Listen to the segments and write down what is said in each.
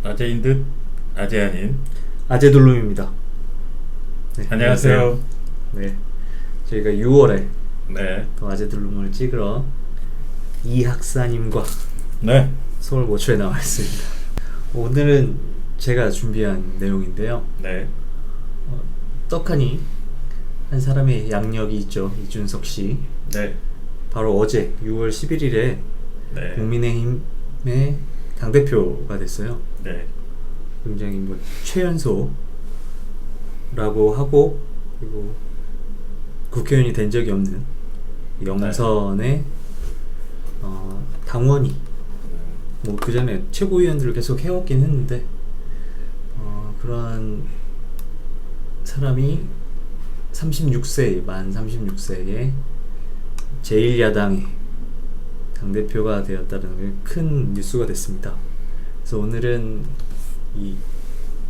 아재인 듯 아재 아닌. 아재돌룸입니다. 네, 안녕하세요. 네, 저희가 6월에 네. 또 아재돌룸을 찍으러 이학사님과 네. 서울 모처에 나와 있습니다. 오늘은 제가 준비한 내용인데요. 네. 떡하니 한 사람의 양력이 있죠. 이준석 씨. 네. 바로 어제 6월 11일에 네. 국민의힘의 당대표가 됐어요. 네. 굉장히 최연소라고 하고, 그리고 국회의원이 된 적이 없는 영선의 당원이 그 전에 최고위원들을 계속 해왔긴 했는데 그런 사람이 36세 만 36세에 제1야당의 당대표가 되었다는 큰 뉴스가 됐습니다. 그래서 오늘은 이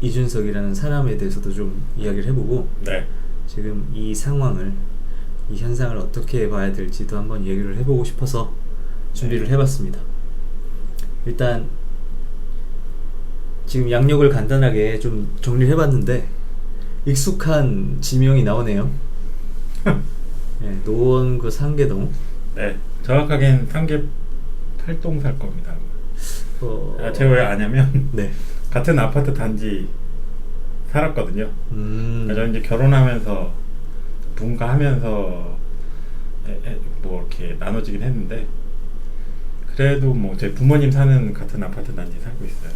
이준석이라는 사람에 대해서도 좀 이야기를 해보고, 네. 지금 이 상황을, 이 현상을 어떻게 봐야 될지도 한번 얘기를 해보고 싶어서 준비를 해봤습니다. 일단 지금 양력을 간단하게 좀 정리를 해봤는데 익숙한 지명이 나오네요. 네, 노원구 상계동. 네. 정확하게는 상계 8동 살 겁니다. 제가 왜 아냐면 네. 같은 아파트 단지 살았거든요. 저는 이제 결혼하면서 분가하면서 이렇게 나눠지긴 했는데, 그래도 제 부모님 사는 같은 아파트 단지 살고 있어요.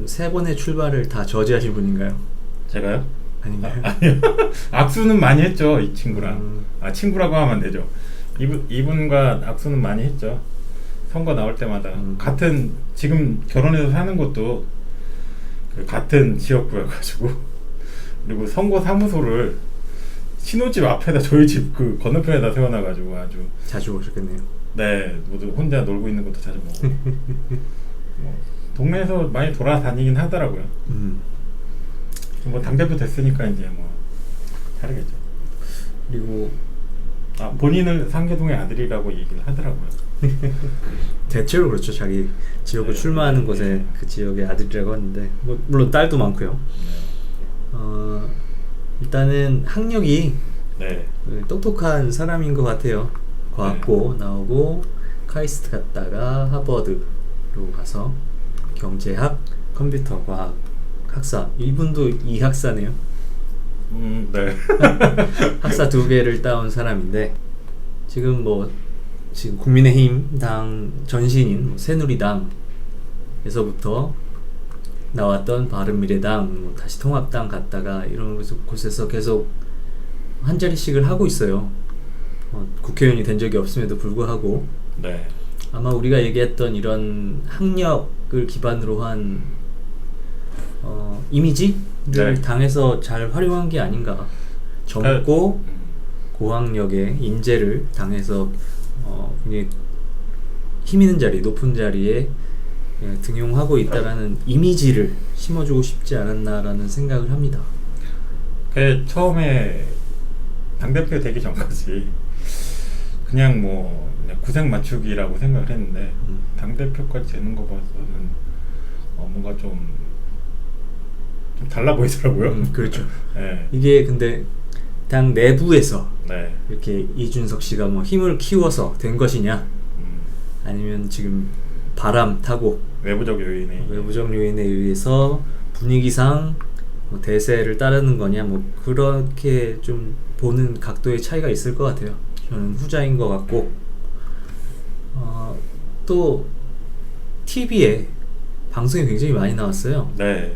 세 번의 출발을 다 저지하신 분인가요? 제가요? 아닌가요? 아니요. 악수는 많이 했죠, 이 친구랑. 친구라고 하면 안 되죠. 이분과 악수는 많이 했죠. 선거 나올 때마다. 같은, 지금 결혼해서 사는 것도 같은 지역구여가지고. 그리고 선거 사무소를 신혼집 앞에다, 저희 집 건너편에다 세워놔가지고 아주 자주 오셨겠네요. 네, 모두 혼자 놀고 있는 것도 자주 보고. 동네에서 많이 돌아다니긴 하더라고요. 당대표 됐으니까 이제 다르겠죠. 그리고 본인을 상계동의 아들이라고 얘기를 하더라고요. 대체로 그렇죠. 자기 지역을 네, 출마하는 네, 곳에 네. 그 지역의 아들이라고 하는데, 물론 딸도 많고요. 네. 일단은 학력이 네. 똑똑한 사람인 것 같아요. 과학고 나오고 카이스트 갔다가 하버드로 가서 경제학, 컴퓨터과학 학사. 이분도 이 학사네요. 네. 학사 2개를 따온 사람인데, 지금 지금 국민의힘 당 전신인 새누리당에서부터 나왔던 바른미래당, 다시 통합당 갔다가 이런 곳에서 계속 한 자리씩을 하고 있어요. 국회의원이 된 적이 없음에도 불구하고. 네. 아마 우리가 얘기했던 이런 학력을 기반으로 한 이미지를 네. 당에서 잘 활용한 게 아닌가. 젊고 고학력의 인재를 당에서 굉장히 힘 있는 자리, 높은 자리에 등용하고 있다라는 이미지를 심어주고 싶지 않았나라는 생각을 합니다. 처음에 당대표 되기 전까지 그냥 구색 맞추기라고 생각을 했는데, 당대표까지 되는 거 봐서는 뭔가 좀 달라 보이더라고요. 그렇죠. 네. 이게 근데 당 내부에서 네. 이렇게 이준석 씨가 힘을 키워서 된 것이냐, 아니면 지금 바람 타고 외부적 요인에 의해서 분위기상 대세를 따르는 거냐, 그렇게 좀 보는 각도의 차이가 있을 것 같아요. 저는 후자인 것 같고, 또 TV에 방송이 굉장히 많이 나왔어요. 네.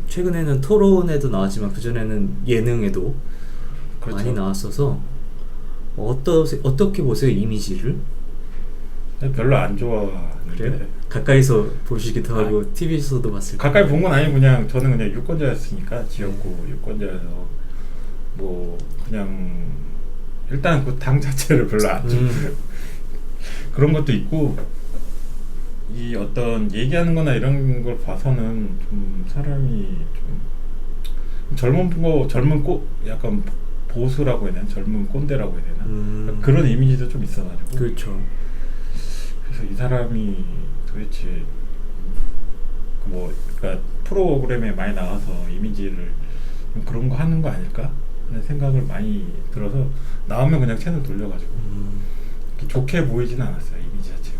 최근에는 토론에도 나왔지만 그 전에는 예능에도 그렇죠. 많이 나왔어서 어떻게 보세요, 이미지를? 별로 안 좋아하는데. 그래요? 가까이서 보시기도 하고 TV에서도 봤을 때. 가까이 본 건 아니고 저는 그냥 유권자였으니까, 지역구 유권자여서 그냥 일단 그 당 자체를 별로 안 좋아해요. 그런 것도 있고, 이 어떤 얘기하는 거나 이런 걸 봐서는 좀 사람이 좀 약간 보수라고 해야 되나? 젊은 꼰대라고 해야 되나? 그런 이미지도 좀 있어가지고. 그렇죠. 그래서 이 사람이 도대체 그러니까 프로그램에 많이 나와서 이미지를 좀 그런 거 하는 거 아닐까 하는 생각을 많이 들어서 나오면 그냥 채널 돌려가지고 이렇게 좋게 보이지는 않았어요, 이미지 자체가.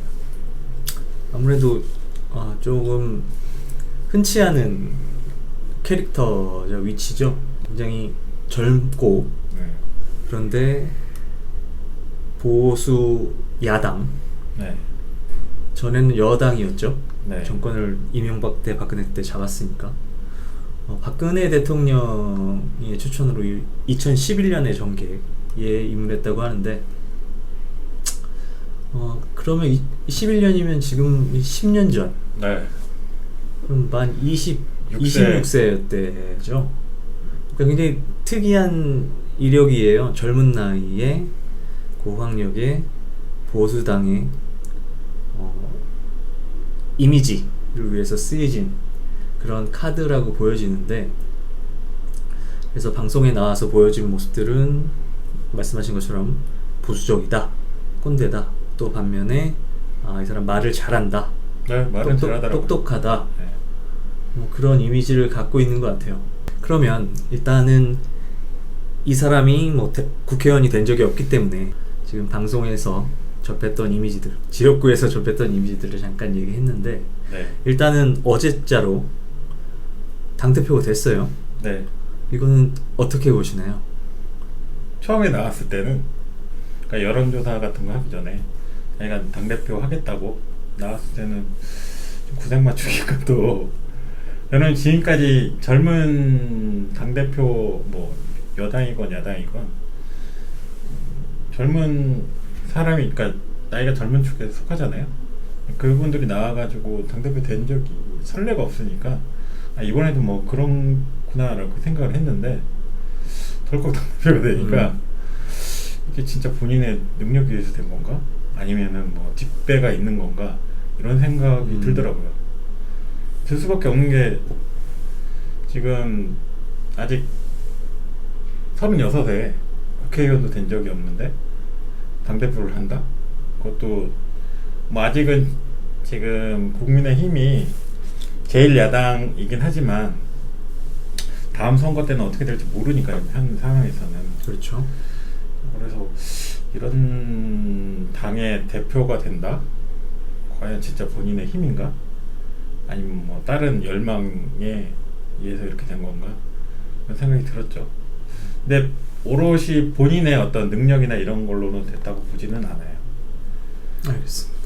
아무래도 조금 흔치 않은 캐릭터죠, 위치죠. 굉장히 젊고 네. 그런데 보수 야당, 네. 전에는 여당이었죠. 네. 정권을 이명박 때 박근혜 때 잡았으니까. 박근혜 대통령의 추천으로 2011년에 정계에 입문했다고 하는데, 그러면 11년이면 지금 10년 전. 네. 그럼 만 6세. 26세였대죠. 그러니까 굉장히 특이한 이력이에요. 젊은 나이에 고학력의 보수당의 이미지를 위해서 쓰여진 그런 카드라고 보여지는데, 그래서 방송에 나와서 보여진 모습들은 말씀하신 것처럼 보수적이다, 꼰대다, 또 반면에 이 사람 말을 잘한다, 네, 말은 잘하더라고요. 똑똑하다, 네. 그런 이미지를 갖고 있는 것 같아요. 그러면 일단은 이 사람이 국회의원이 된 적이 없기 때문에 지금 방송에서 접했던 이미지들, 지역구에서 접했던 이미지들을 잠깐 얘기했는데, 네. 일단은 어제자로 당대표가 됐어요. 네. 이거는 어떻게 보시나요? 처음에 나왔을 때는, 그러니까 여론조사 같은 거 하기 전에 자기가 당대표 하겠다고 나왔을 때는 좀 구색 맞추기가 또, 저는 지금까지 젊은 당대표, 뭐 여당이건 야당이건 젊은 사람이, 그러니까 나이가 젊은 축에 속하잖아요. 그분들이 나와가지고 당대표 된 적이 선례가 없으니까 이번에도 뭐 그런구나라고 생각을 했는데, 덜컥 당대표가 되니까 이게 진짜 본인의 능력에 의해서 된 건가? 아니면은 뭐 뒷배가 있는 건가? 이런 생각이 들더라고요. 들 수밖에 없는 게, 지금 아직 36에 국회의원도 된 적이 없는데 당대표를 한다? 그것도 뭐 아직은 지금 국민의힘이 제일 야당이긴 하지만 다음 선거 때는 어떻게 될지 모르니까요, 현 상황에서는. 그렇죠. 그래서 이런 당의 대표가 된다? 과연 진짜 본인의 힘인가? 아니면 뭐 다른 열망에 의해서 이렇게 된 건가? 그런 생각이 들었죠. 근데 오롯이 본인의 어떤 능력이나 이런 걸로는 됐다고 보지는 않아요. 알겠습니다.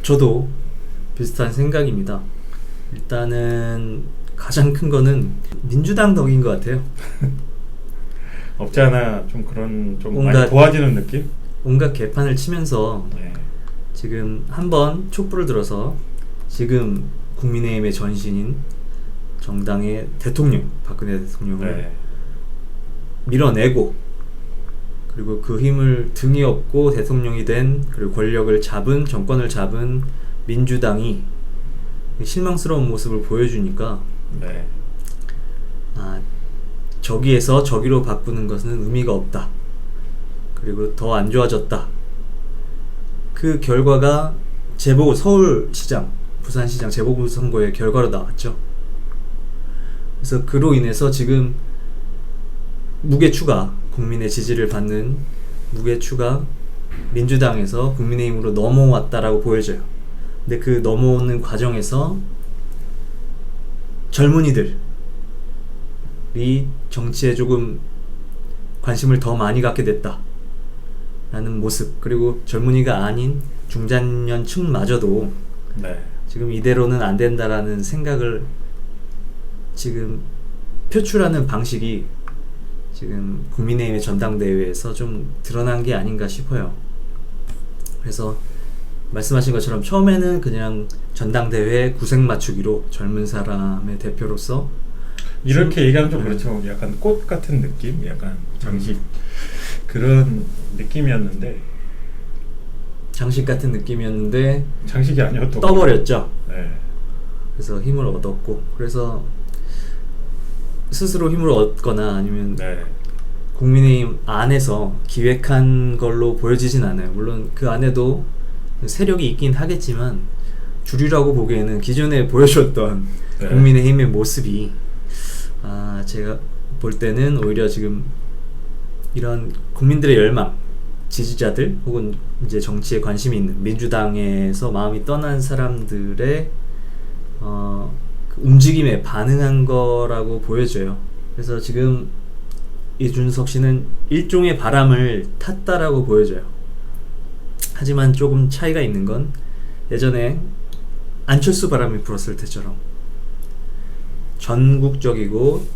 저도 비슷한 생각입니다. 일단은 가장 큰 거는 민주당 덕인 것 같아요. 없지 않아 좀 그런, 좀 온갖- 많이 도와지는 느낌? 온갖 개판을 치면서 네. 지금 한번 촛불을 들어서 지금 국민의힘의 전신인 정당의 대통령, 박근혜 대통령을 네. 밀어내고, 그리고 그 힘을 등에 업고 대통령이 된, 그리고 권력을 잡은, 정권을 잡은 민주당이 실망스러운 모습을 보여주니까, 네. 저기에서 저기로 바꾸는 것은 의미가 없다, 그리고 더 안 좋아졌다. 그 결과가 서울시장, 부산시장 재보궐선거의 결과로 나왔죠. 그래서 그로 인해서 지금 무게추가, 국민의 지지를 받는 무게추가 민주당에서 국민의힘으로 넘어왔다라고 보여져요. 근데 그 넘어오는 과정에서 젊은이들이 정치에 조금 관심을 더 많이 갖게 됐다 라는 모습, 그리고 젊은이가 아닌 중장년층마저도 네. 지금 이대로는 안 된다라는 생각을 지금 표출하는 방식이 지금 국민의힘의 전당대회에서 좀 드러난 게 아닌가 싶어요. 그래서 말씀하신 것처럼 처음에는 그냥 전당대회 구색 맞추기로 젊은 사람의 대표로서 이렇게 얘기하면 좀 그렇죠. 약간 꽃 같은 느낌? 약간 장식 그런 느낌이었는데, 장식 같은 느낌이었는데 장식이 아니었던 떠버렸죠. 네. 그래서 힘을 얻었고, 그래서 스스로 힘을 얻거나 아니면 네. 국민의힘 안에서 기획한 걸로 보여지진 않아요. 물론 그 안에도 세력이 있긴 하겠지만 주류라고 보기에는 기존에 보여줬던 네. 국민의힘의 모습이 제가 볼 때는 오히려 지금 이런 국민들의 열망, 지지자들 혹은 이제 정치에 관심이 있는 민주당에서 마음이 떠난 사람들의 그 움직임에 반응한 거라고 보여져요. 그래서 지금 이준석 씨는 일종의 바람을 탔다라고 보여져요. 하지만 조금 차이가 있는 건 예전에 안철수 바람이 불었을 때처럼 전국적이고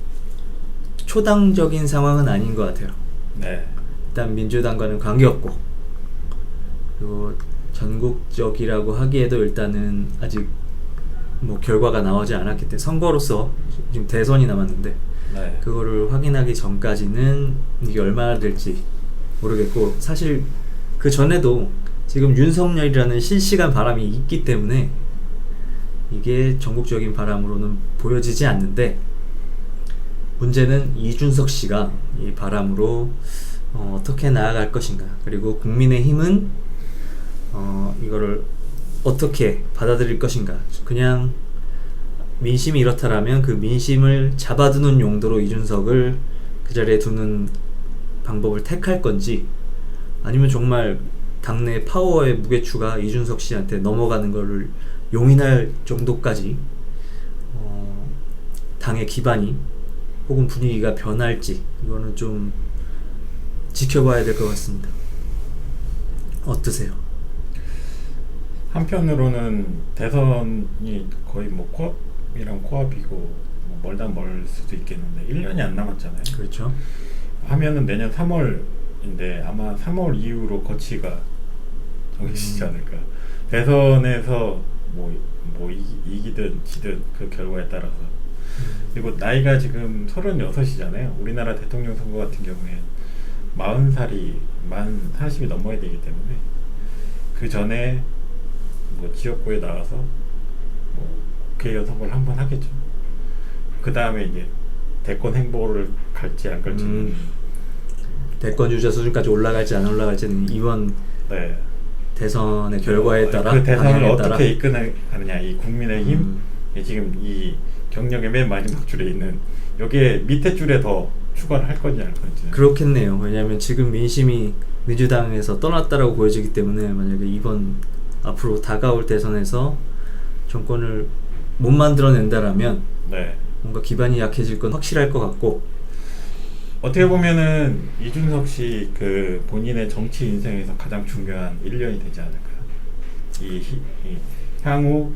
초당적인 상황은 아닌 것 같아요. 네. 일단 민주당과는 관계없고, 그리고 전국적이라고 하기에도 일단은 아직 뭐 결과가 나오지 않았기 때문에 선거로서 지금 대선이 남았는데 네. 그거를 확인하기 전까지는 이게 얼마나 될지 모르겠고, 사실 그 전에도 지금 윤석열이라는 실시간 바람이 있기 때문에 이게 전국적인 바람으로는 보여지지 않는데, 문제는 이준석 씨가 이 바람으로 어떻게 나아갈 것인가, 그리고 국민의힘은 이거를 어떻게 받아들일 것인가. 그냥 민심이 이렇다라면 그 민심을 잡아두는 용도로 이준석을 그 자리에 두는 방법을 택할 건지, 아니면 정말 당내 파워의 무게추가 이준석 씨한테 넘어가는 거를 용인할 정도까지 당의 기반이 혹은 분위기가 변할지, 이거는 좀 지켜봐야 될 것 같습니다. 어떠세요? 한편으로는 대선이 거의 뭐 코앞이랑 코앞이고 뭐 멀다 멀 수도 있겠는데 1년이 안 남았잖아요. 그렇죠. 하면은 내년 3월인데 아마 3월 이후로 거치가 정해지지 않을까. 대선에서 이기든 지든 그 결과에 따라서. 그리고 나이가 지금 36이잖아요. 우리나라 대통령 선거 같은 경우에 40이 넘어야 되기 때문에 그 전에 뭐 지역구에 나가서 뭐 국회의원 선거를 한번 하겠죠. 그 다음에 이제 대권 행보를 갈지 안 갈지는 대권 주자 수준까지 올라갈지 안 올라갈지는 이번 네. 대선의 결과에 따라, 그 대선을 방향에 어떻게 따라. 이끌어가느냐. 이 국민의힘 지금 이 경력의 맨 마지막 줄에 있는 여기에 밑에 줄에 더 추가를 할 건지 안 건지. 그렇겠네요. 왜냐하면 지금 민심이 민주당에서 떠났다라고 보여지기 때문에 만약에 이번 앞으로 다가올 대선에서 정권을 못 만들어낸다라면 네. 뭔가 기반이 약해질 건 확실할 것 같고, 어떻게 보면은 이준석 씨 그 본인의 정치 인생에서 가장 중요한 1년이 되지 않을까. 이 향후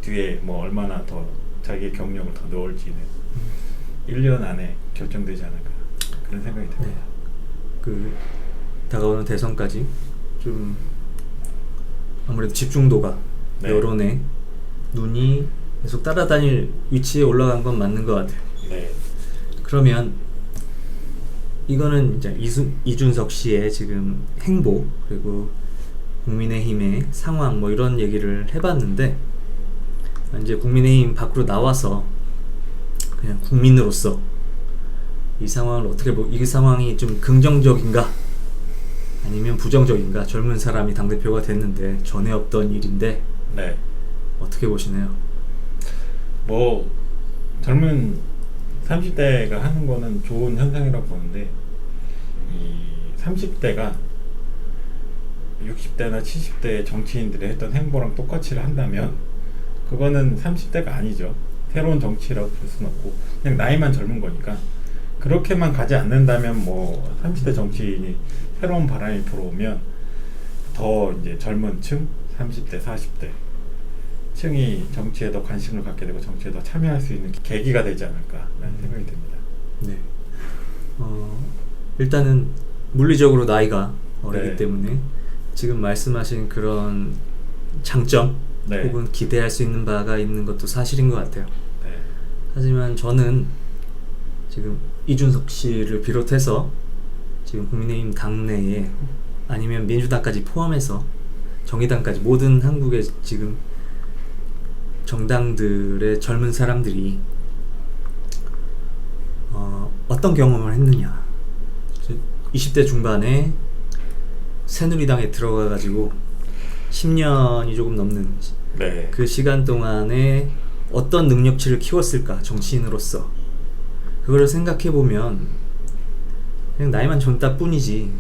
뒤에 뭐 얼마나 더 자기의 경력을 더 넣을지는 1년 안에 결정되지 않을까, 그런 생각이 듭니다. 네. 그 다가오는 대선까지 좀 아무래도 집중도가 네. 여론의 눈이 계속 따라다닐 위치에 올라간 건 맞는 것 같아요. 네. 그러면 이거는 이제 이준석 씨의 지금 행보, 그리고 국민의힘의 상황 뭐 이런 얘기를 해봤는데, 이제 국민의힘 밖으로 나와서 그냥 국민으로서 이 상황을 어떻게 이 상황이 좀 긍정적인가 아니면 부정적인가. 젊은 사람이 당대표가 됐는데 전에 없던 일인데 네. 어떻게 보시나요? 뭐 젊은 30대가 하는 거는 좋은 현상이라고 보는데, 이 30대가 60대나 70대 정치인들이 했던 행보랑 똑같이 한다면 그거는 30대가 아니죠. 새로운 정치라고 볼 수는 없고 그냥 나이만 젊은 거니까. 그렇게만 가지 않는다면 뭐 30대 정치인이 새로운 바람이 불어오면 더 이제 젊은 층, 30대, 40대 층이 정치에 더 관심을 갖게 되고 정치에 더 참여할 수 있는 계기가 되지 않을까라는 생각이 듭니다. 네. 일단은 물리적으로 나이가 어리기 네. 때문에 지금 말씀하신 그런 장점 네. 혹은 기대할 수 있는 바가 있는 것도 사실인 것 같아요. 네. 하지만 저는 지금 이준석 씨를 비롯해서 지금 국민의힘 당내에 아니면 민주당까지 포함해서 정의당까지 모든 한국의 지금 정당들의 젊은 사람들이 어떤 경험을 했느냐. 20대 중반에 새누리당에 들어가가지고 10년이 조금 넘는 네. 그 시간 동안에 어떤 능력치를 키웠을까 정치인으로서 그거를 생각해 보면 그냥 나이만 젊다 뿐이지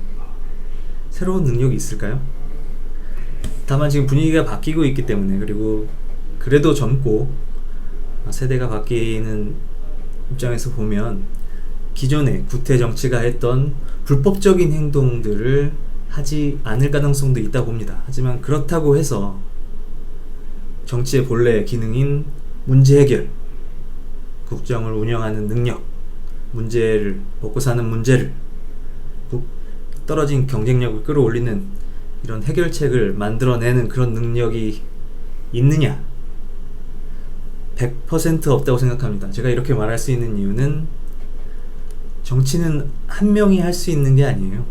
새로운 능력이 있을까요? 다만 지금 분위기가 바뀌고 있기 때문에 그리고 그래도 젊고 세대가 바뀌는 입장에서 보면 기존의 구태 정치가 했던 불법적인 행동들을 하지 않을 가능성도 있다 봅니다. 하지만 그렇다고 해서 정치의 본래 기능인 문제 해결, 국정을 운영하는 능력, 문제를 먹고 사는 문제를 떨어진 경쟁력을 끌어올리는 이런 해결책을 만들어내는 그런 능력이 있느냐? 100% 없다고 생각합니다. 제가 이렇게 말할 수 있는 이유는 정치는 한 명이 할 수 있는 게 아니에요.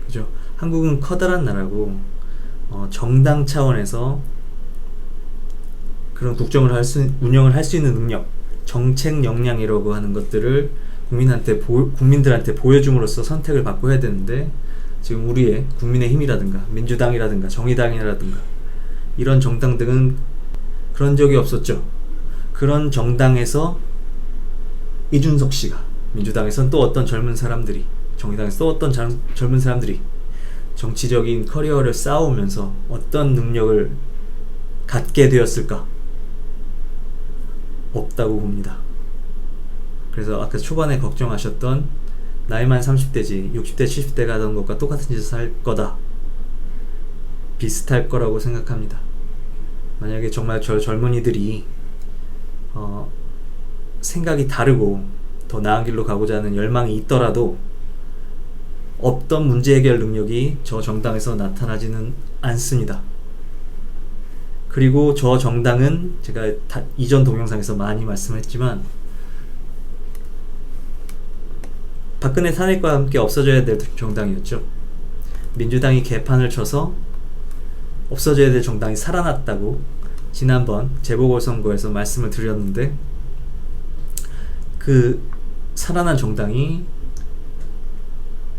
그죠? 한국은 커다란 나라고 정당 차원에서 그런 국정을 운영을 할 수 있는 능력, 정책 역량이라고 하는 것들을 국민들한테 보여줌으로써 선택을 받고 해야 되는데 지금 우리의 국민의힘이라든가 민주당이라든가 정의당이라든가 이런 정당들은 그런 적이 없었죠. 그런 정당에서 이준석 씨가 민주당에서는 또 어떤 젊은 사람들이 정의당에서 또 어떤 젊은 사람들이 정치적인 커리어를 쌓아오면서 어떤 능력을 갖게 되었을까? 없다고 봅니다. 그래서 아까 초반에 걱정하셨던 나이만 30대지 60대 70대가 하던 것과 똑같은 짓을 할 거다. 비슷할 거라고 생각합니다. 만약에 정말 저 젊은이들이 생각이 다르고 더 나은 길로 가고자 하는 열망이 있더라도 없던 문제 해결 능력이 저 정당에서 나타나지는 않습니다. 그리고 저 정당은 제가 이전 동영상에서 많이 말씀했지만 박근혜 탄핵과 함께 없어져야 될 정당이었죠. 민주당이 개판을 쳐서 없어져야 될 정당이 살아났다고 지난번 재보궐선거에서 말씀을 드렸는데 그 살아난 정당이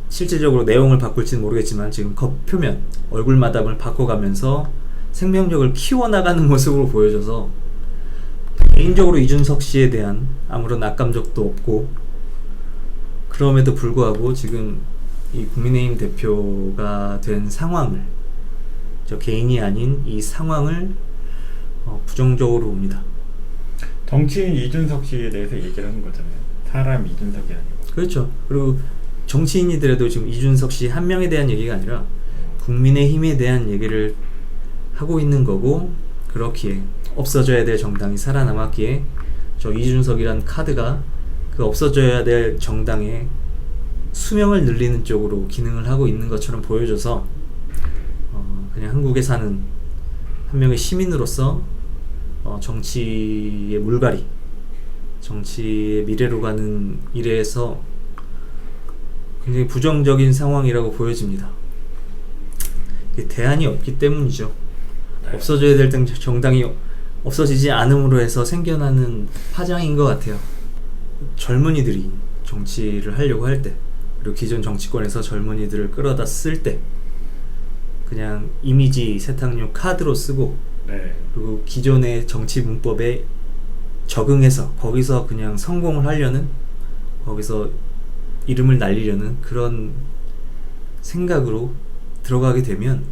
실질적으로 내용을 바꿀지는 모르겠지만 지금 겉표면 얼굴 마담을 바꿔가면서 생명력을 키워나가는 모습으로 보여져서 개인적으로 이준석 씨에 대한 아무런 악감정도 없고 그럼에도 불구하고 지금 이 국민의힘 대표가 된 상황을 저 개인이 아닌 이 상황을 부정적으로 봅니다. 정치인 이준석 씨에 대해서 얘기를 하는 거잖아요. 사람 이준석이 아니고. 그렇죠. 그리고 정치인이더라도 지금 이준석 씨 한 명에 대한 얘기가 아니라 국민의힘에 대한 얘기를 하고 있는 거고 그렇기에 없어져야 될 정당이 살아남았기에 저 이준석이란 카드가 그 없어져야 될 정당의 수명을 늘리는 쪽으로 기능을 하고 있는 것처럼 보여져서 그냥 한국에 사는 한 명의 시민으로서 정치의 물갈이, 정치의 미래로 가는 일에서 굉장히 부정적인 상황이라고 보여집니다. 이게 대안이 없기 때문이죠. 네. 없어져야 될 정당이 없어지지 않음으로 해서 생겨나는 파장인 것 같아요. 젊은이들이 정치를 하려고 할 때, 그리고 기존 정치권에서 젊은이들을 끌어다 쓸 때 그냥 이미지 세탁용 카드로 쓰고 네. 그리고 기존의 정치 문법에 적응해서 거기서 그냥 성공을 하려는, 거기서 이름을 날리려는 그런 생각으로 들어가게 되면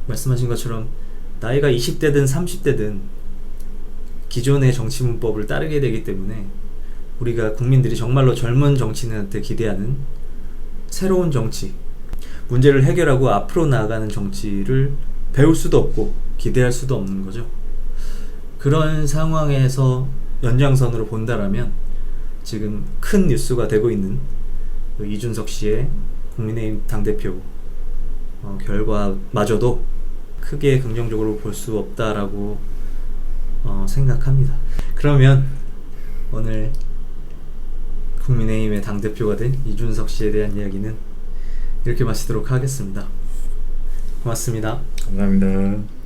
말씀하신 것처럼 나이가 20대든 30대든 기존의 정치 문법을 따르게 되기 때문에 우리가 국민들이 정말로 젊은 정치인한테 기대하는 새로운 정치, 문제를 해결하고 앞으로 나아가는 정치를 배울 수도 없고 기대할 수도 없는 거죠. 그런 상황에서 연장선으로 본다라면 지금 큰 뉴스가 되고 있는 이준석 씨의 국민의힘 당대표 결과마저도 크게 긍정적으로 볼 수 없다라고 생각합니다. 그러면 오늘 국민의힘의 당대표가 된 이준석 씨에 대한 이야기는 이렇게 마치도록 하겠습니다. 고맙습니다. 감사합니다.